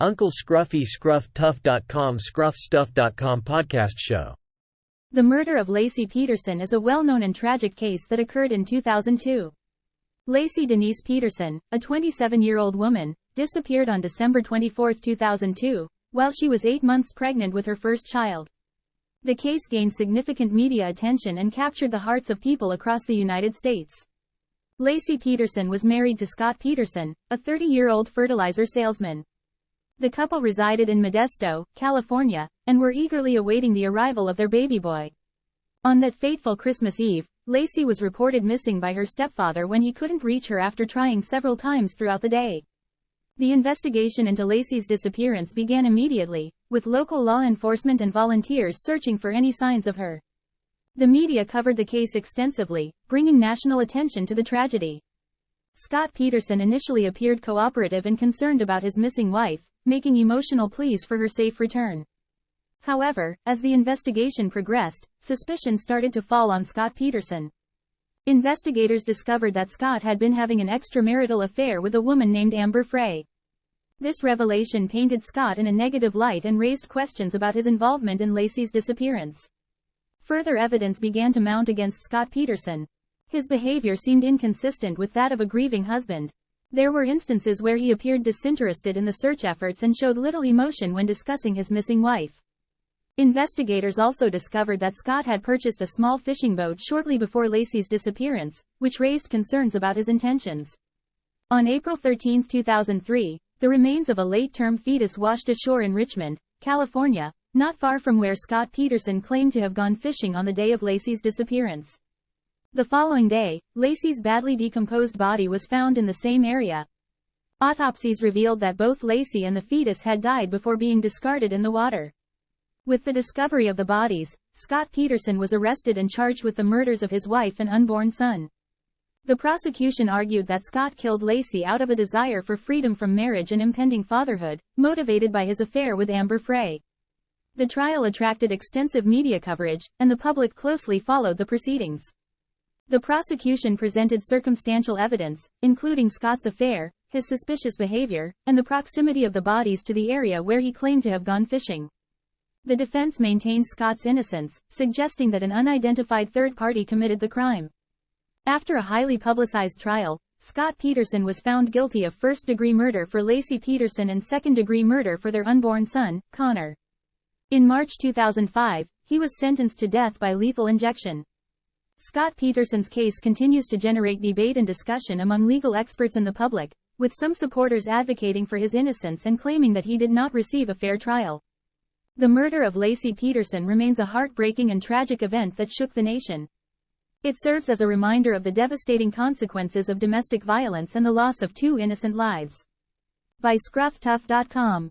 Uncle Scruffy ScruffTuff.com ScruffStuff.com podcast show. The murder of Laci Peterson is a well-known and tragic case that occurred in 2002. Laci Denise Peterson, a 27-year-old woman, disappeared on December 24, 2002, while she was 8 months pregnant with her first child. The case gained significant media attention and captured the hearts of people across the United States. Laci Peterson was married to Scott Peterson, a 30-year-old fertilizer salesman. The couple resided in Modesto, California, and were eagerly awaiting the arrival of their baby boy. On that fateful Christmas Eve, Laci was reported missing by her stepfather when he couldn't reach her after trying several times throughout the day. The investigation into Laci's disappearance began immediately, with local law enforcement and volunteers searching for any signs of her. The media covered the case extensively, bringing national attention to the tragedy. Scott Peterson initially appeared cooperative and concerned about his missing wife, making emotional pleas for her safe return. However, as the investigation progressed, suspicion started to fall on Scott Peterson. Investigators discovered that Scott had been having an extramarital affair with a woman named Amber Frey. This revelation painted Scott in a negative light and raised questions about his involvement in Laci's disappearance. Further evidence began to mount against Scott Peterson. His behavior seemed inconsistent with that of a grieving husband. There were instances where he appeared disinterested in the search efforts and showed little emotion when discussing his missing wife. Investigators also discovered that Scott had purchased a small fishing boat shortly before Laci's disappearance, which raised concerns about his intentions. On April 13, 2003, the remains of a late-term fetus washed ashore in Richmond, California, not far from where Scott Peterson claimed to have gone fishing on the day of Laci's disappearance. The following day, Laci's badly decomposed body was found in the same area. Autopsies revealed that both Laci and the fetus had died before being discarded in the water. With the discovery of the bodies, Scott Peterson was arrested and charged with the murders of his wife and unborn son. The prosecution argued that Scott killed Laci out of a desire for freedom from marriage and impending fatherhood, motivated by his affair with Amber Frey. The trial attracted extensive media coverage, and the public closely followed the proceedings. The prosecution presented circumstantial evidence, including Scott's affair, his suspicious behavior, and the proximity of the bodies to the area where he claimed to have gone fishing. The defense maintained Scott's innocence, suggesting that an unidentified third party committed the crime. After a highly publicized trial, Scott Peterson was found guilty of first-degree murder for Laci Peterson and second-degree murder for their unborn son, Connor. In March 2005, he was sentenced to death by lethal injection. Scott Peterson's case continues to generate debate and discussion among legal experts and the public, with some supporters advocating for his innocence and claiming that he did not receive a fair trial. The murder of Laci Peterson remains a heartbreaking and tragic event that shook the nation. It serves as a reminder of the devastating consequences of domestic violence and the loss of two innocent lives. By ScruffTuff.com.